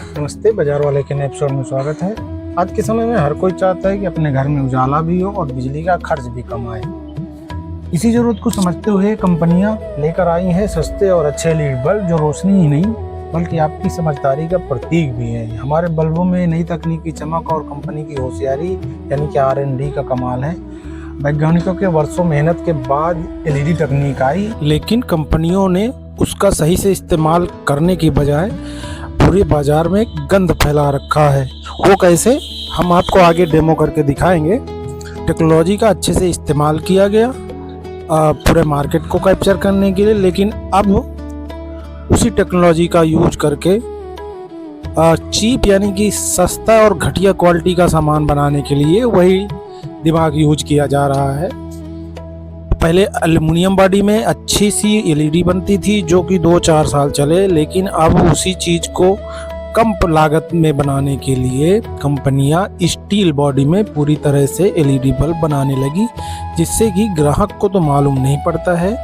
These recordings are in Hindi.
नमस्ते, बाजार वाले के नए एपिसोड में स्वागत है। आज के समय में हर कोई चाहता है कि अपने घर में उजाला भी हो और बिजली का खर्च भी कम आए। इसी जरूरत को समझते हुए कंपनियां लेकर आई हैं सस्ते और अच्छे एलईडी बल्ब, जो रोशनी ही नहीं बल्कि आपकी समझदारी का प्रतीक भी है। हमारे बल्बों में नई तकनीकी चमक और कंपनी की होशियारी यानी कि R&D का कमाल है। वैज्ञानिकों के वर्षों मेहनत के बाद एलईडी तकनीक आई, लेकिन कंपनियों ने उसका सही से इस्तेमाल करने की बजाय पूरे बाजार में गंद फैला रखा है। वो कैसे, हम आपको आगे डेमो करके दिखाएंगे। टेक्नोलॉजी का अच्छे से इस्तेमाल किया गया पूरे मार्केट को कैप्चर करने के लिए, लेकिन अब उसी टेक्नोलॉजी का यूज करके चीप यानी कि सस्ता और घटिया क्वालिटी का सामान बनाने के लिए वही दिमाग यूज किया जा रहा है। पहले एल्युमिनियम बॉडी में अच्छी सी एलईडी बनती थी जो कि 2-4 साल चले, लेकिन अब उसी चीज को कम लागत में बनाने के लिए कंपनियां स्टील बॉडी में पूरी तरह से एलईडी बल्ब बनाने लगी, जिससे कि ग्राहक को तो मालूम नहीं पड़ता है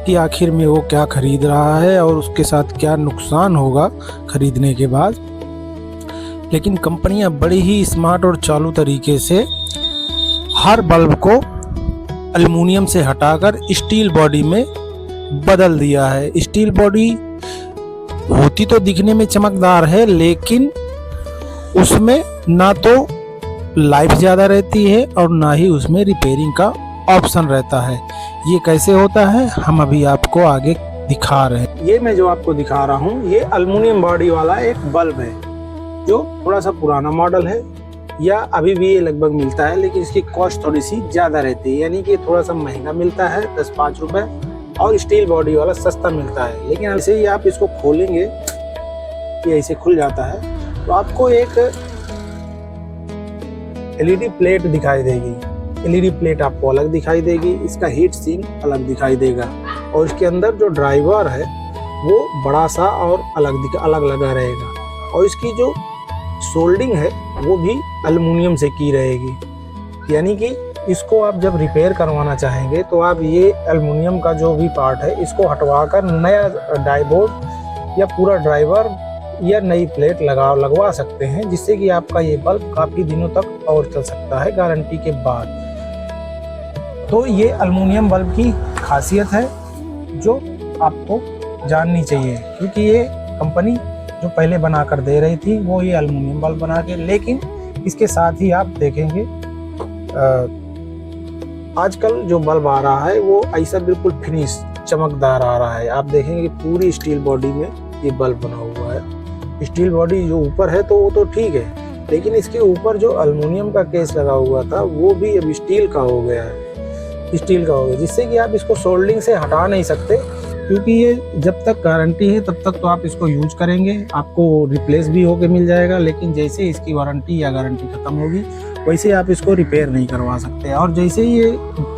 कि आखिर में वो क्या खरीद रहा है और उसके साथ क्या नुकसान होगा खरीदने के बाद। लेकिन कंपनियां बड़ी ही स्मार्ट और चालू तरीके से हर बल्ब को एल्युमिनियम से हटाकर स्टील बॉडी में बदल दिया है। स्टील बॉडी होती तो दिखने में चमकदार है, लेकिन उसमें ना तो लाइफ ज़्यादा रहती है और ना ही उसमें रिपेयरिंग का ऑप्शन रहता है। ये कैसे होता है हम अभी आपको आगे दिखा रहे हैं। ये मैं जो आपको दिखा रहा हूँ ये एल्युमिनियम बॉडी वाला एक बल्ब है जो थोड़ा सा पुराना मॉडल है, या अभी भी ये लगभग मिलता है, लेकिन इसकी कॉस्ट थोड़ी सी ज़्यादा रहती है, यानी कि थोड़ा सा महंगा मिलता है 10-5 रुपए, और स्टील बॉडी वाला सस्ता मिलता है। लेकिन ऐसे ही आप इसको खोलेंगे ये ऐसे खुल जाता है तो आपको एक एलईडी प्लेट दिखाई देगी। एलईडी प्लेट आपको अलग दिखाई देगी, इसका हीट सिंक अलग दिखाई देगा, और इसके अंदर जो ड्राइवर है वो बड़ा सा और अलग लगा रहेगा, और इसकी जो सोल्डिंग है वो भी एल्युमिनियम से की रहेगी। यानी कि इसको आप जब रिपेयर करवाना चाहेंगे तो आप ये एल्युमिनियम का जो भी पार्ट है इसको हटवाकर नया डाइबोर्ड या पूरा ड्राइवर या नई प्लेट लगवा सकते हैं, जिससे कि आपका ये बल्ब काफ़ी दिनों तक और चल सकता है गारंटी के बाद। तो ये एल्युमिनियम बल्ब की खासियत है जो आपको जाननी चाहिए, क्योंकि ये कंपनी जो पहले बनाकर दे रही थी वो ये एल्युमिनियम बल्ब बना के, लेकिन इसके साथ ही आप देखेंगे आजकल जो बल्ब आ रहा है वो ऐसा बिल्कुल फिनिश चमकदार आ रहा है। आप देखेंगे पूरी स्टील बॉडी में ये बल्ब बना हुआ है। स्टील बॉडी जो ऊपर है तो वो तो ठीक है, लेकिन इसके ऊपर जो एल्युमिनियम का केस लगा हुआ था वो भी अब स्टील का हो गया है, जिससे कि आप इसको सोल्डिंग से हटा नहीं सकते, क्योंकि ये जब तक गारंटी है तब तक तो आप इसको यूज करेंगे, आपको रिप्लेस भी होके मिल जाएगा, लेकिन जैसे इसकी वारंटी या गारंटी खत्म होगी वैसे आप इसको रिपेयर नहीं करवा सकते, और जैसे ही ये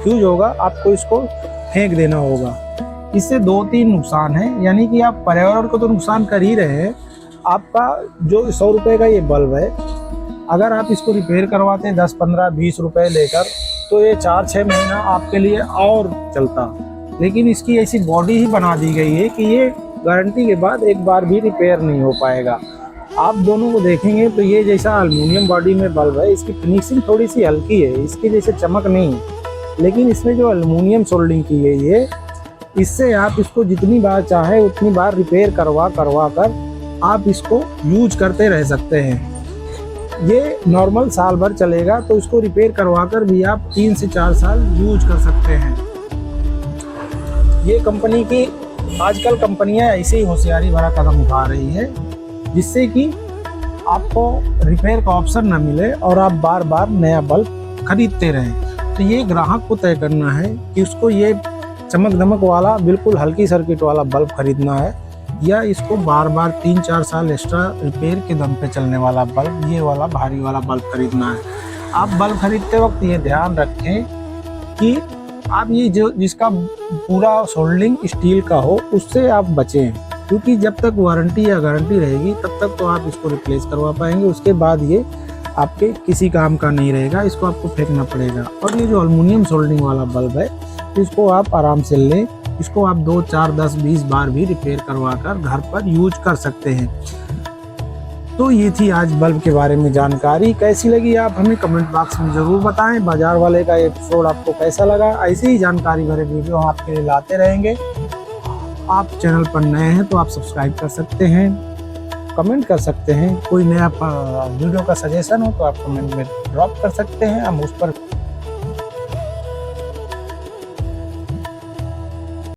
फ्यूज होगा आपको इसको फेंक देना होगा। इससे 2-3 नुकसान है, यानी कि आप पर्यावरण को तो नुकसान कर ही रहे हैं। आपका जो 100 रुपये का ये बल्ब है, अगर आप इसको रिपेयर करवाते हैं 10, 15, 20 रुपये लेकर, तो ये 4-6 महीना आपके लिए और चलता। लेकिन इसकी ऐसी बॉडी ही बना दी गई है कि ये गारंटी के बाद एक बार भी रिपेयर नहीं हो पाएगा। आप दोनों को देखेंगे तो ये जैसा एल्युमिनियम बॉडी में बल्ब है, इसकी फिनिशिंग थोड़ी सी हल्की है, इसके जैसे चमक नहीं है, लेकिन इसमें जो एल्युमिनियम सोल्डिंग की गई है इससे आप इसको जितनी बार चाहे उतनी बार रिपेयर करवा कर आप इसको यूज करते रह सकते हैं। ये नॉर्मल साल भर चलेगा, तो इसको रिपेयर करवा कर भी आप 3 से 4 साल यूज कर सकते हैं। ये कंपनी की आजकल कंपनियां ऐसे ही होशियारी भरा कदम उठा रही है, जिससे कि आपको रिपेयर का ऑप्शन ना मिले और आप बार बार नया बल्ब खरीदते रहें। तो ये ग्राहक को तय करना है कि उसको ये चमक दमक वाला बिल्कुल हल्की सर्किट वाला बल्ब खरीदना है, या इसको बार बार 3-4 साल एक्स्ट्रा रिपेयर के दम पे चलने वाला बल्ब, ये वाला भारी वाला बल्ब खरीदना है। आप बल्ब खरीदते वक्त ये ध्यान रखें कि आप ये जो जिसका पूरा सोल्डिंग स्टील का हो उससे आप बचें, क्योंकि जब तक वारंटी या गारंटी रहेगी तब तक तो आप इसको रिप्लेस करवा पाएंगे, उसके बाद ये आपके किसी काम का नहीं रहेगा, इसको आपको फेंकना पड़ेगा। और ये जो एल्युमिनियम सोल्डिंग वाला बल्ब है इसको आप आराम से लें, इसको आप 2, 4, 10, 20 बार भी रिपेयर करवा कर घर पर यूज कर सकते हैं। तो ये थी आज बल्ब के बारे में जानकारी। कैसी लगी आप हमें कमेंट बॉक्स में ज़रूर बताएं। बाजार वाले का एपिसोड आपको कैसा लगा। ऐसे ही जानकारी भरे वीडियो हम आपके लिए लाते रहेंगे। आप चैनल पर नए हैं तो आप सब्सक्राइब कर सकते हैं, कमेंट कर सकते हैं। कोई नया वीडियो का सजेशन हो तो आप कमेंट में ड्रॉप कर सकते हैं, हम उस पर